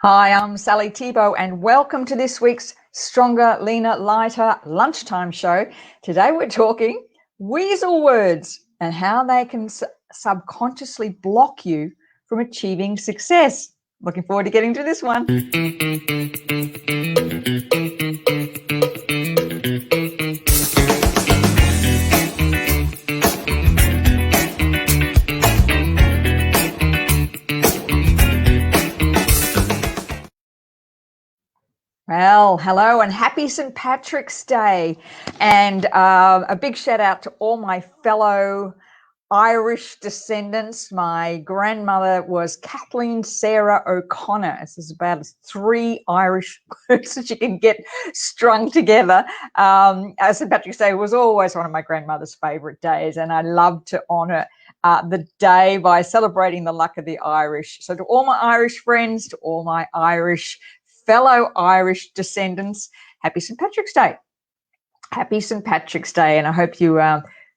Hi, I'm Sally Thibault and welcome to this week's Stronger, Leaner, Lighter Lunchtime Show. Today we're talking Weasel Words and how they can subconsciously block you from achieving success. Looking forward to getting to this one. Well, hello and happy St. Patrick's Day, and a big shout out to all my fellow Irish descendants. My grandmother was Kathleen Sarah O'Connor. This is about 3 Irish words that you can get strung together. St. Patrick's Day was always one of my grandmother's favourite days, and I love to honour the day by celebrating the luck of the Irish. So to all my Irish friends, to all my fellow Irish descendants, happy St. Patrick's Day. Happy St. Patrick's Day, and I hope you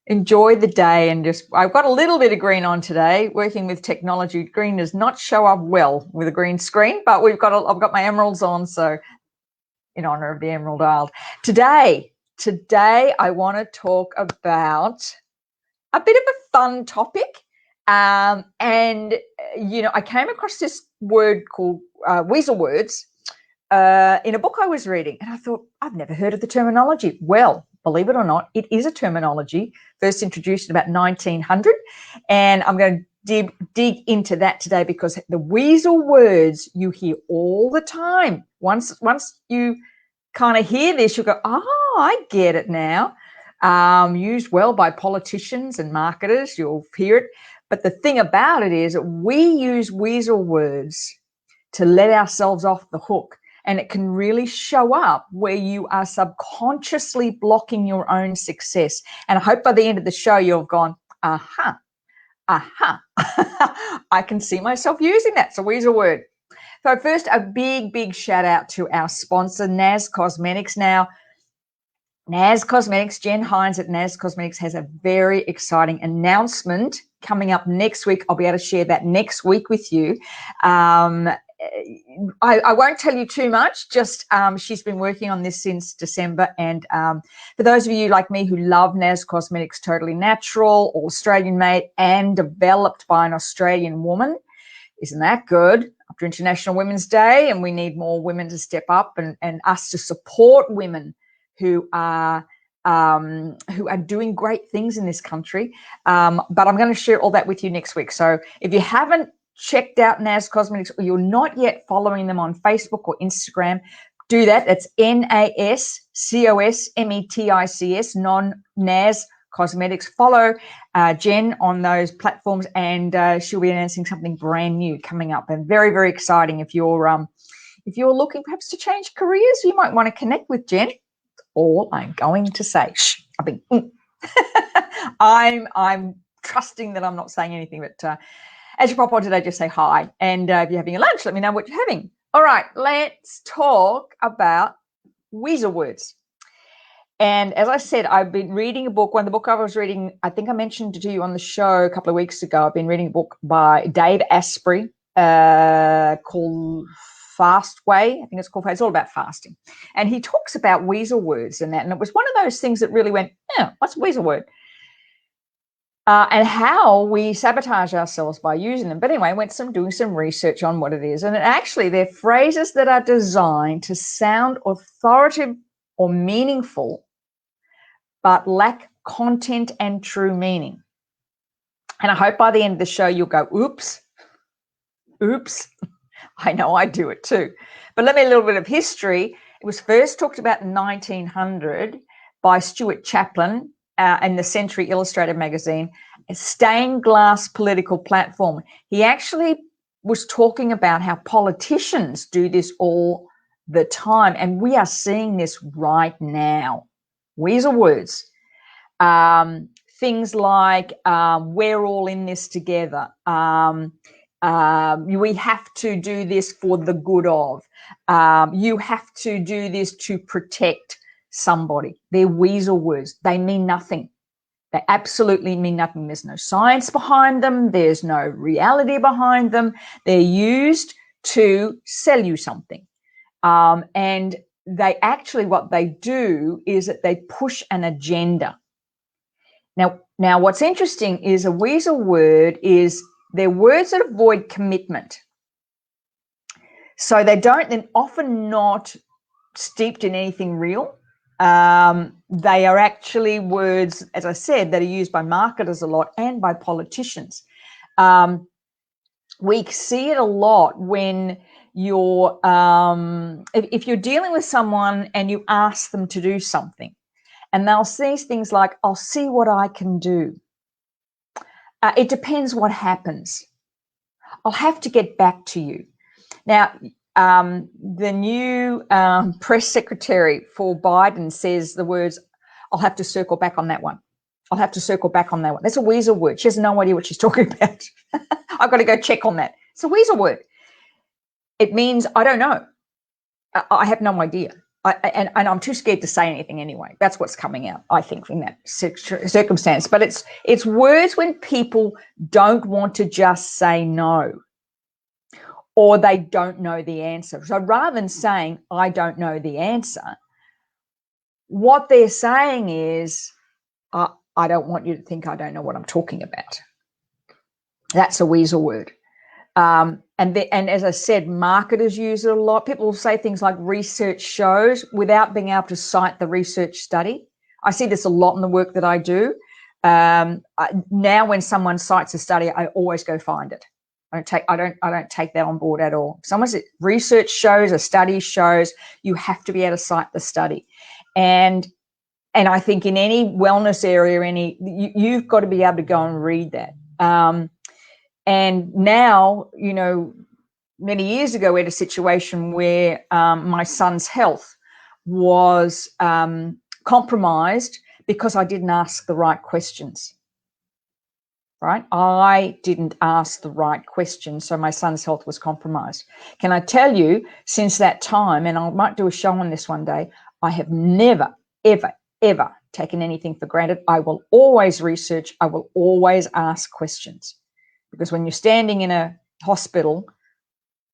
enjoy the day. And I've got a little bit of green on today. Working with technology, green does not show up well with a green screen, but I've got my emeralds on, so in honor of the Emerald Isle. Today I want to talk about a bit of a fun topic. I came across this word called Weasel Words in a book I was reading, and I thought, I've never heard of the terminology. Well, believe it or not, it is a terminology first introduced in about 1900, and I'm going to dig into that today because the weasel words you hear all the time. Once you kind of hear this, you'll go, oh, I get it now. Used well by politicians and marketers, you'll hear it. But the thing about it is we use weasel words to let ourselves off the hook. And it can really show up where you are subconsciously blocking your own success. And I hope by the end of the show, you've gone, aha, I can see myself using that. It's a weasel word. So first, a big shout out to our sponsor, NAS Cosmetics. Now, NAS Cosmetics, Jen Hines at NAS Cosmetics has a very exciting announcement coming up next week. I'll be able to share that next week with you. I won't tell you too much, just she's been working on this since December. And for those of you like me who love NAS Cosmetics, totally natural, all Australian made and developed by an Australian woman. Isn't that good? After International Women's Day, and we need more women to step up and us to support women who are doing great things in this country. But I'm going to share all that with you next week. So if you haven't checked out NAS Cosmetics or you're not yet following them on Facebook or Instagram, do that. That's NAS COSMETICS, NAS Cosmetics. Follow Jen on those platforms, and she'll be announcing something brand new coming up, and very, very exciting. If you're looking perhaps to change careers, you might want to connect with Jen. All I'm going to say. Shh, I'm trusting that I'm not saying anything, but as you pop on today, just say hi. And if you're having a lunch, let me know what you're having. All right, let's talk about weasel words. And as I said, I've been reading a book. One of the book I was reading, I think I mentioned to you on the show a couple of weeks ago. I've been reading a book by Dave Asprey called Fast Way. I think it's called. It's all about fasting. And he talks about weasel words and that. And it was one of those things that really went, what's a weasel word? And how we sabotage ourselves by using them. But anyway, I went doing some research on what it is. And actually, they're phrases that are designed to sound authoritative or meaningful, but lack content and true meaning. And I hope by the end of the show, you'll go, oops. I know I do it too. But let me a little bit of history. It was first talked about in 1900 by Stuart Chaplin in the Century Illustrated magazine, a stained glass political platform. He actually was talking about how politicians do this all the time, and we are seeing this right now. Weasel words. Things like we're all in this together. We have to do this for the good of. You have to do this to protect somebody. They're weasel words. They mean nothing. They absolutely mean nothing. There's no science behind them. There's no reality behind them. They're used to sell you something. And they actually, what they do is that they push an agenda. Now, what's interesting is a weasel word is they're words that avoid commitment. So they're often not steeped in anything real. They are actually words, as I said, that are used by marketers a lot and by politicians. We see it a lot when you're, if you're dealing with someone and you ask them to do something, and they'll say things like, I'll see what I can do. It depends what happens. I'll have to get back to you. Now, the new press secretary for Biden says the words, I'll have to circle back on that one. I'll have to circle back on that one. That's a weasel word. She has no idea what she's talking about. I've got to go check on that. It's a weasel word. It means I don't know. I have no idea. And I'm too scared to say anything anyway. That's what's coming out, I think, in that circumstance. But it's words when people don't want to just say no, or they don't know the answer. So rather than saying, I don't know the answer, what they're saying is, I don't want you to think I don't know what I'm talking about. That's a weasel word. And as I said, marketers use it a lot. People will say things like research shows without being able to cite the research study. I see this a lot in the work that I do. Now when someone cites a study, I always go find it. I don't take that on board at all. Someone says research shows, a study shows, you have to be able to cite the study. And I think in any wellness area, you've got to be able to go and read that. And now, many years ago, we had a situation where my son's health was compromised because I didn't ask the right questions, right? I didn't ask the right questions, so my son's health was compromised. Can I tell you, since that time, and I might do a show on this one day, I have never, ever, ever taken anything for granted. I will always research. I will always ask questions. Because when you're standing in a hospital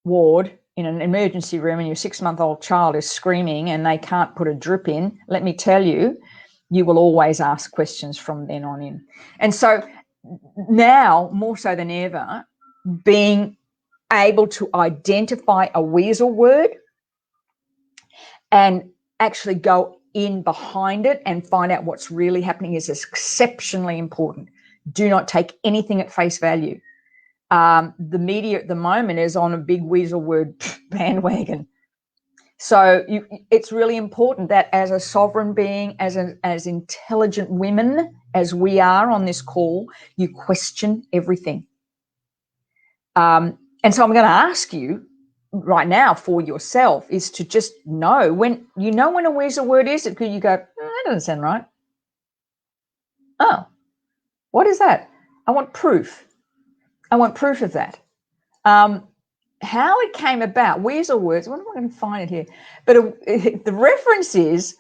ward in an emergency room and your 6-month-old child is screaming and they can't put a drip in, let me tell you, you will always ask questions from then on in. And so now, more so than ever, being able to identify a weasel word and actually go in behind it and find out what's really happening is exceptionally important. Do not take anything at face value. The media at the moment is on a big weasel word bandwagon. So it's really important that as a sovereign being, as intelligent women as we are on this call, you question everything. And so I'm going to ask you right now for yourself is to just know when a weasel word is. It could you go, that doesn't sound right. Oh, what is that? I want proof. I want proof of that. How it came about, weasel words, what am I going to find it here? But the reference is,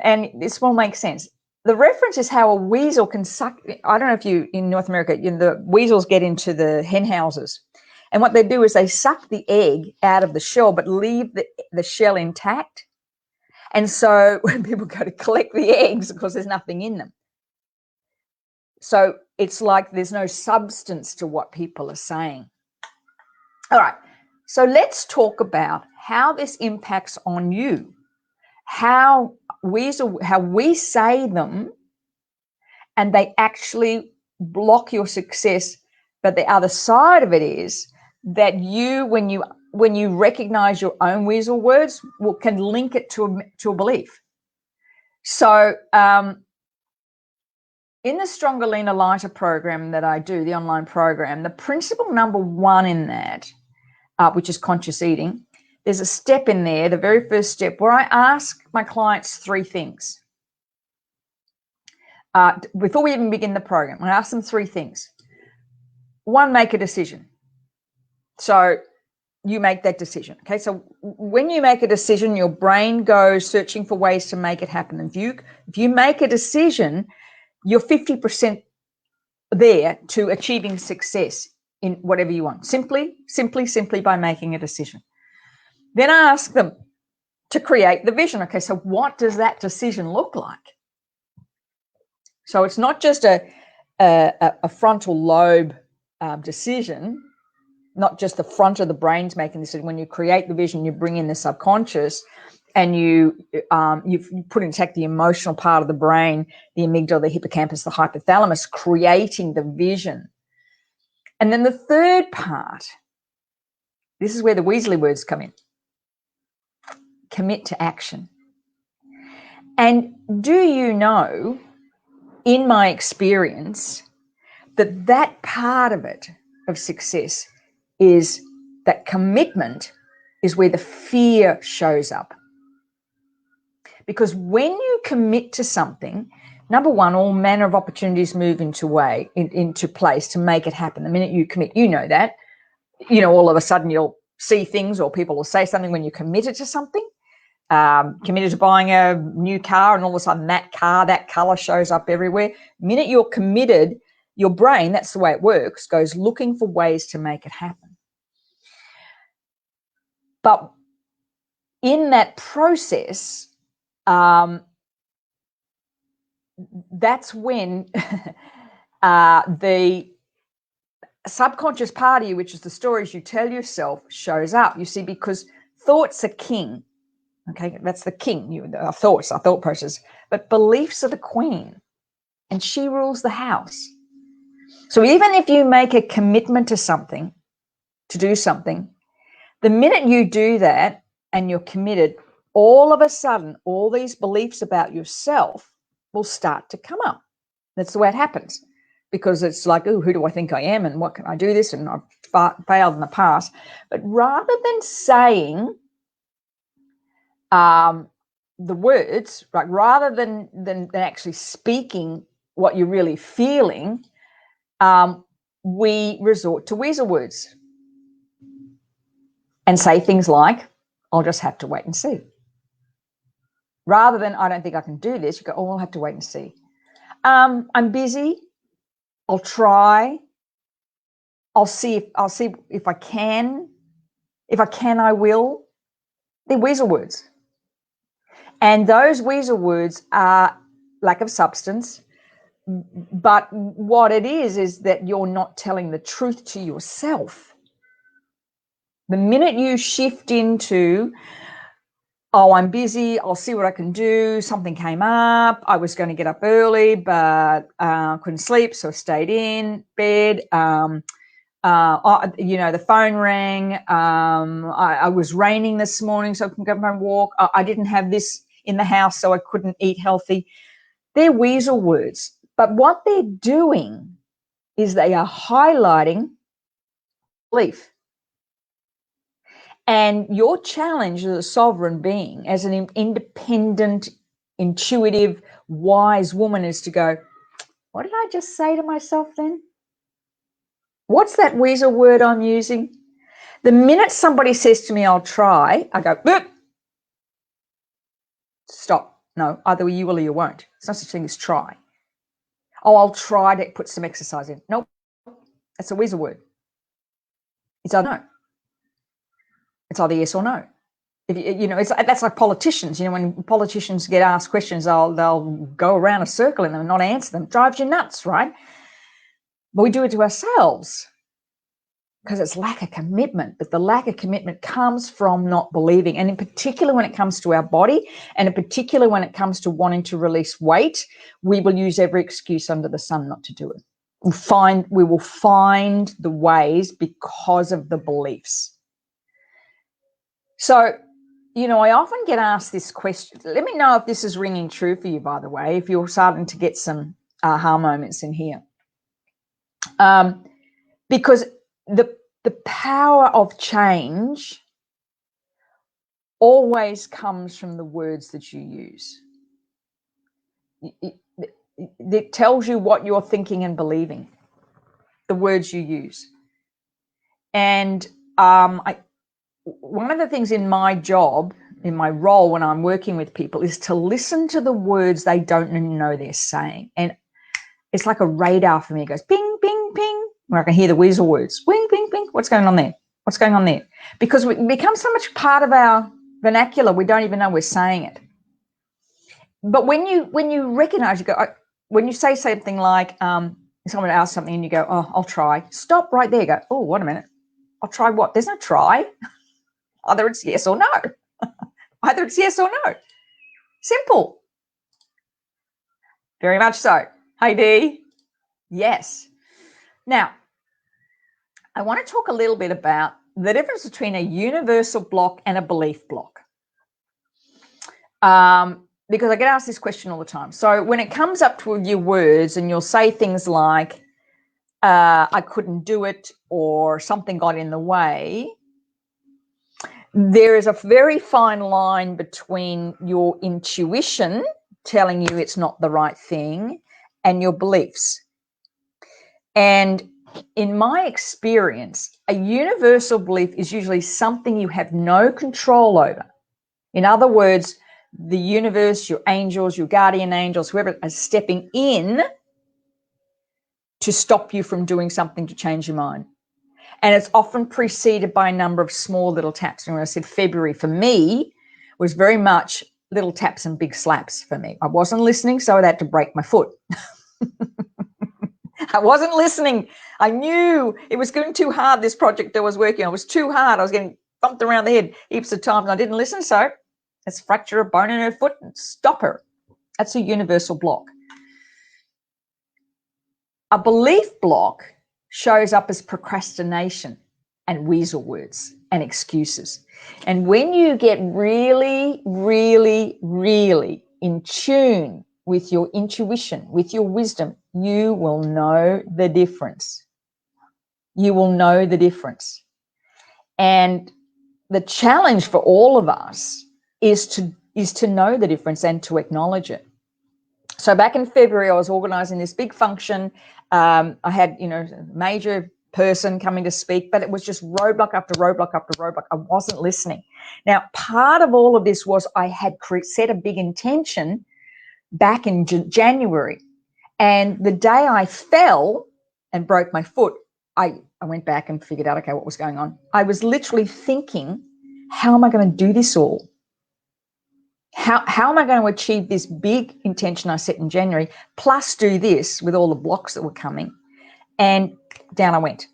and this will make sense, the reference is how a weasel can suck. I don't know if you, in North America, the weasels get into the hen houses. And what they do is they suck the egg out of the shell, but leave the shell intact. And so when people go to collect the eggs, of course, there's nothing in them. So it's like there's no substance to what people are saying. All right, so let's talk about how this impacts on you, how we say them, and they actually block your success. But the other side of it is that when you recognize your own weasel words, can link it to a belief. So in the Stronger, Leaner, Lighter program that I do, the online program, the principle number 1 in that, which is conscious eating, there's a step in there, the very first step, where I ask my clients 3 things. Before we even begin the program, I ask them 3 things. 1, make a decision. So you make that decision. Okay, so when you make a decision, your brain goes searching for ways to make it happen. If you make a decision, you're 50% there to achieving success. in whatever you want, simply by making a decision. Then I ask them to create the vision. Okay, so what does that decision look like? So it's not just a frontal lobe decision, not just the front of the brain's making this. When you create the vision, you bring in the subconscious, and you put in check the emotional part of the brain, the amygdala, the hippocampus, the hypothalamus, creating the vision. And then the third part, this is where the Weasley words come in. Commit to action. And do you know, in my experience, that part of it, of success, is that commitment is where the fear shows up. Because when you commit to something, number one, all manner of opportunities move into place to make it happen. The minute you commit, you know that. You know, all of a sudden you'll see things, or people will say something when you're committed to something. Committed to buying a new car, and all of a sudden that car, that color shows up everywhere. The minute you're committed, your brain, that's the way it works, goes looking for ways to make it happen. But in that process, that's when the subconscious part of you, which is the stories you tell yourself, shows up. You see, because thoughts are king. Okay, that's the king, our thoughts, our thought process. But beliefs are the queen, and she rules the house. So even if you make a commitment to something, to do something, the minute you do that and you're committed, all of a sudden, all these beliefs about yourself will start to come up. That's the way it happens, because it's like, oh, who do I think I am, and what can I do this, and I've failed in the past. But rather than saying the words, right, rather than actually speaking what you're really feeling, we resort to weasel words and say things like, I'll just have to wait and see. Rather than, I don't think I can do this, you go, oh, I'll have to wait and see. I'm busy. I'll try. I'll see if I can. If I can, I will. They're weasel words. And those weasel words are lack of substance. But what it is that you're not telling the truth to yourself. The minute you shift into, oh, I'm busy, I'll see what I can do, something came up, I was going to get up early, but couldn't sleep, so I stayed in bed. The phone rang. I was raining this morning, so I couldn't go for a walk. I didn't have this in the house, so I couldn't eat healthy. They're weasel words. But what they're doing is they are highlighting belief. And your challenge as a sovereign being, as an independent, intuitive, wise woman, is to go, what did I just say to myself then? What's that weasel word I'm using? The minute somebody says to me, I'll try, I go, boop. Stop. No, either you will or you won't. There's no such thing as try. Oh, I'll try to put some exercise in. Nope. That's a weasel word. It's either no. It's either yes or no. That's like politicians. When politicians get asked questions, they'll go around a circle in them and not answer them. It drives you nuts, right? But we do it to ourselves because it's lack of commitment. But the lack of commitment comes from not believing. And in particular, when it comes to our body, and in particular, when it comes to wanting to release weight, we will use every excuse under the sun not to do it. We will find the ways because of the beliefs. So, I often get asked this question. Let me know if this is ringing true for you, by the way, if you're starting to get some aha moments in here. Because the power of change always comes from the words that you use. It tells you what you're thinking and believing, the words you use. And one of the things in my job, in my role when I'm working with people, is to listen to the words they don't know they're saying. And it's like a radar for me. It goes ping, ping, ping. where I can hear the weasel words. Wing, wing, wing. What's going on there? What's going on there? Because it becomes so much part of our vernacular, we don't even know we're saying it. But when you recognize, you go, when you say something like, someone asks something and you go, oh, I'll try. Stop right there. Go, oh, wait a minute. I'll try what? There's no try. Either it's yes or no. Either it's yes or no. Simple. Very much so. Hey, Dee. Yes. Now, I want to talk a little bit about the difference between a universal block and a belief block. Because I get asked this question all the time. So when it comes up to your words and you'll say things like, I couldn't do it, or something got in the way, there is a very fine line between your intuition telling you it's not the right thing and your beliefs. And in my experience, a universal belief is usually something you have no control over. In other words, the universe, your angels, your guardian angels, whoever are stepping in to stop you from doing something to change your mind. And it's often preceded by a number of small little taps. And when I said February, for me, was very much little taps and big slaps for me. I wasn't listening, so I had to break my foot. I wasn't listening. I knew it was going too hard, this project I was working on. It was too hard. I was getting bumped around the head heaps of times and I didn't listen, so let's fracture a bone in her foot and stop her. That's a universal block. A belief block shows up as procrastination and weasel words and excuses. And when you get really, really, really in tune with your intuition, with your wisdom, you will know the difference. You will know the difference. And the challenge for all of us is to know the difference and to acknowledge it. So back in February, I was organizing this big function. I had, a major person coming to speak, but it was just roadblock after roadblock after roadblock. I wasn't listening. Now, part of all of this was I had set a big intention back in January. And the day I fell and broke my foot, I went back and figured out, okay, what was going on. I was literally thinking, how am I going to do this all? How am I going to achieve this big intention I set in January, plus do this with all the blocks that were coming? And down I went.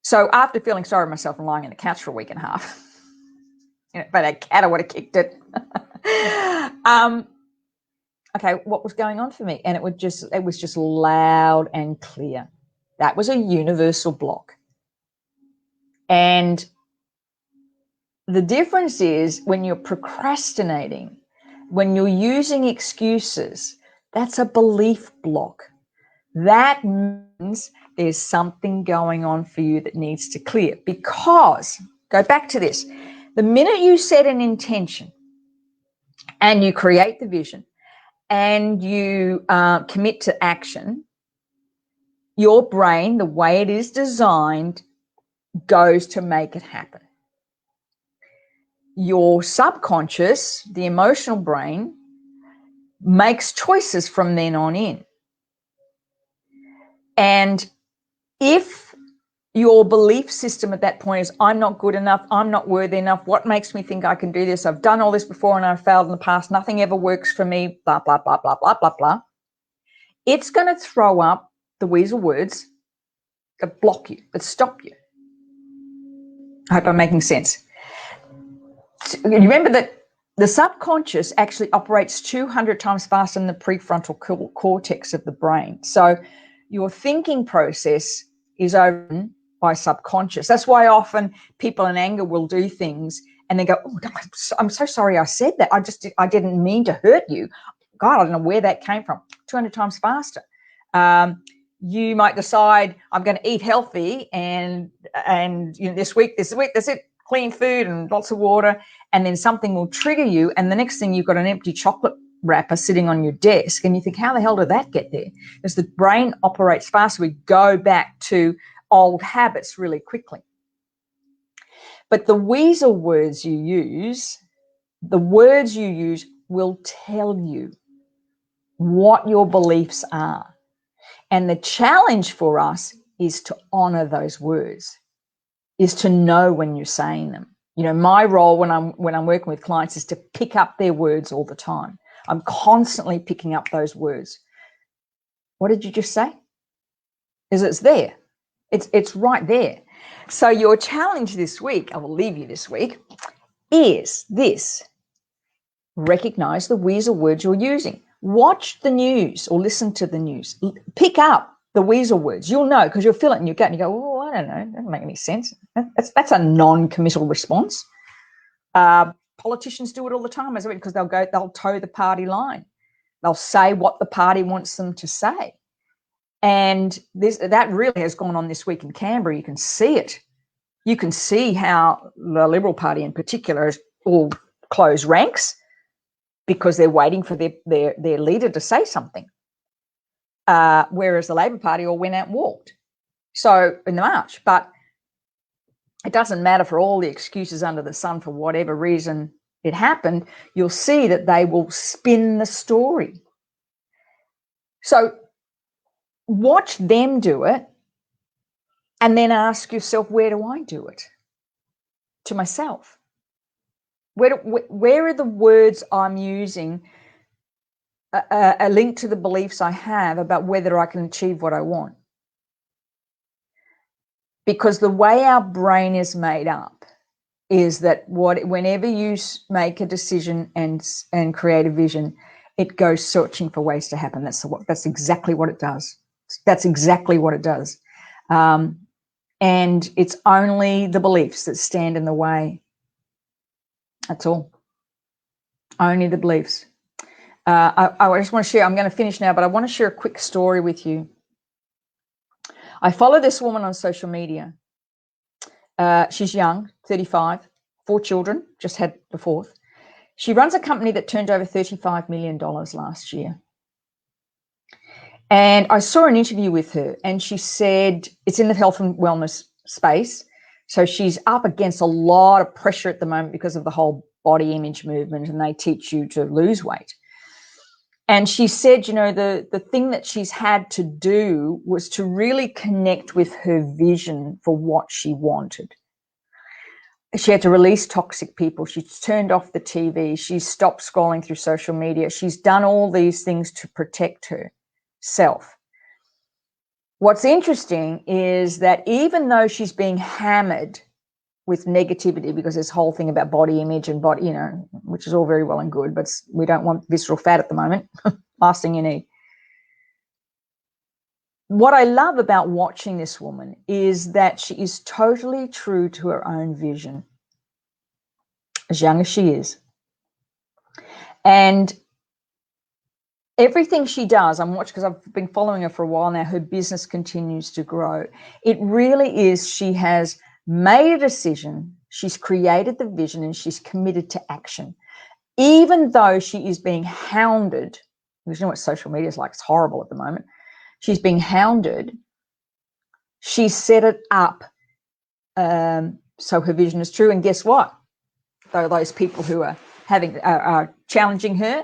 So after feeling sorry for myself and lying on the couch for a week and a half, but a cat, I would have kicked it. Okay, what was going on for me? And it was just loud and clear. That was a universal block. And the difference is when you're procrastinating, when you're using excuses, that's a belief block. That means there's something going on for you that needs to clear. Because, go back to this, the minute you set an intention and you create the vision and you commit to action, your brain, the way it is designed, goes to make it happen. Your subconscious, the emotional brain, makes choices from then on in. And if your belief system at that point is, I'm not good enough, I'm not worthy enough, what makes me think I can do this? I've done all this before and I've failed in the past, nothing ever works for me, blah, blah, blah, blah, blah, blah, blah. It's going to throw up the weasel words that block you, that stop you. I hope I'm making sense. Remember that the subconscious actually operates 200 times faster than the prefrontal cortex of the brain. So your thinking process is owned by subconscious. That's why often people in anger will do things and they go, oh, God, I'm so sorry I said that. I didn't mean to hurt you. God, I don't know where that came from. 200 times faster. You might decide I'm going to eat healthy and this week, that's it. Clean food and lots of water, and then something will trigger you, and the next thing you've got an empty chocolate wrapper sitting on your desk, and you think, how the hell did that get there? Because the brain operates fast. We go back to old habits really quickly. But the weasel words you use, will tell you what your beliefs are. And the challenge for us is to honor those words, is to know when you're saying them. You know, my role when I'm working with clients is to pick up their words all the time. I'm constantly picking up those words. What did you just say? It's there. It's right there. So your challenge this week, I will leave you this week, is this. Recognize the weasel words you're using. Watch the news or listen to the news. Pick up the weasel words. You'll know, because you'll feel it in your gut and you go, oh, I don't know. That doesn't make any sense. That's a non-committal response. Politicians do it all the time, because they'll toe the party line. They'll say what the party wants them to say. And that really has gone on this week in Canberra. You can see it. You can see how the Liberal Party in particular has all closed ranks because they're waiting for their leader to say something. Whereas the Labor Party all went out and walked. So in the march, but it doesn't matter for all the excuses under the sun for whatever reason it happened, you'll see that they will spin the story. So watch them do it and then ask yourself, where do I do it? To myself. Where are the words I'm using a link to the beliefs I have about whether I can achieve what I want? Because the way our brain is made up is that whenever you make a decision and create a vision, it goes searching for ways to happen. That's exactly what it does. That's exactly what it does. And it's only the beliefs that stand in the way. That's all. Only the beliefs. I just want to share, I'm going to finish now, but I want to share a quick story with you. I follow this woman on social media. She's young, 35, 4 children, just had the 4th. She runs a company that turned over $35 million last year. And I saw an interview with her, and she said it's in the health and wellness space. So she's up against a lot of pressure at the moment because of the whole body image movement, and they teach you to lose weight. And she said, you know, the thing that she's had to do was to really connect with her vision for what she wanted. She had to release toxic people. She's turned off the TV. She's stopped scrolling through social media. She's done all these things to protect herself. What's interesting is that even though she's being hammered with negativity, because this whole thing about body image and body, you know, which is all very well and good, but we don't want visceral fat at the moment. Last thing you need. What I love about watching this woman is that she is totally true to her own vision, as young as she is. And everything she does, I'm watching, because I've been following her for a while now, her business continues to grow. It really is, she has made a decision, she's created the vision, and she's committed to action. Even though she is being hounded, because you know what social media is like, it's horrible at the moment. She's being hounded. She set it up so her vision is true. And guess what? Though those people who are challenging her,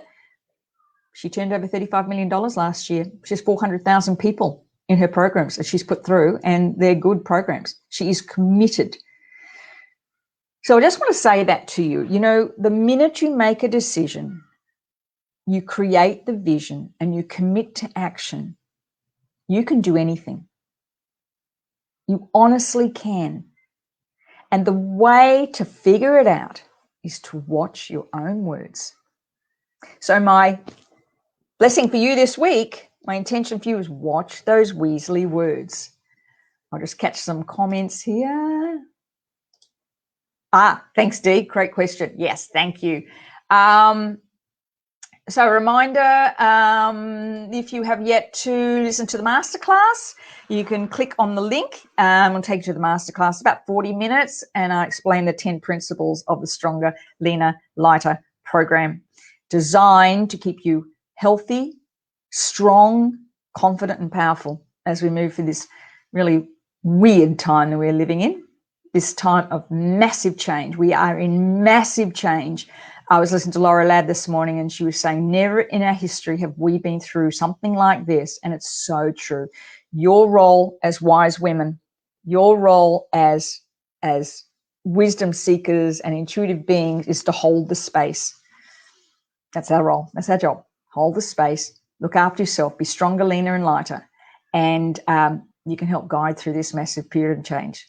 she turned over $35 million last year. She has 400,000 people in her programs that she's put through, and they're good programs. She is committed. So I just want to say that to you. You know, the minute you make a decision, you create the vision and you commit to action, you can do anything. You honestly can. And the way to figure it out is to watch your own words. So my blessing for you this week, my intention for you is watch those weasly words. I'll just catch some comments here. Thanks, Dee. Great question. Yes, thank you. So a reminder, if you have yet to listen to the masterclass, you can click on the link. It'll take you to the masterclass. It's about 40 minutes, and I explain the 10 principles of the Stronger, Leaner, Lighter program, designed to keep you healthy, strong, confident, and powerful as we move through this really weird time that we're living in, this time of massive change. We are in massive change. I was listening to Laura Ladd this morning, and she was saying, never in our history have we been through something like this. And it's so true. Your role as wise women, your role as wisdom seekers and intuitive beings is to hold the space. That's our role. That's our job. Hold the space, look after yourself, be stronger, leaner, and lighter. And you can help guide through this massive period of change.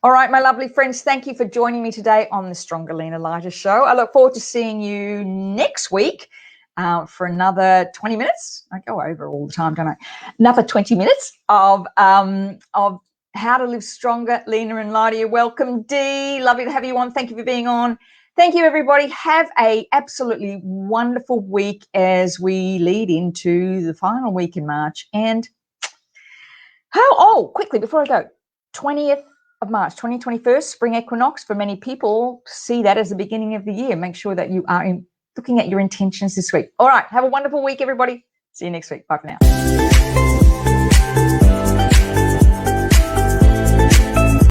All right, my lovely friends, thank you for joining me today on the Stronger, Leaner, Lighter show. I look forward to seeing you next week for another 20 minutes. I go over all the time, don't I? Another 20 minutes of how to live stronger, leaner, and lighter. You're welcome, Dee. Lovely to have you on. Thank you for being on. Thank you, everybody. Have a absolutely wonderful week as we lead into the final week in March. And quickly before I go, 20th of March, 2021, spring equinox. For many people, see that as the beginning of the year. Make sure that you are looking at your intentions this week. All right, have a wonderful week, everybody. See you next week. Bye for now.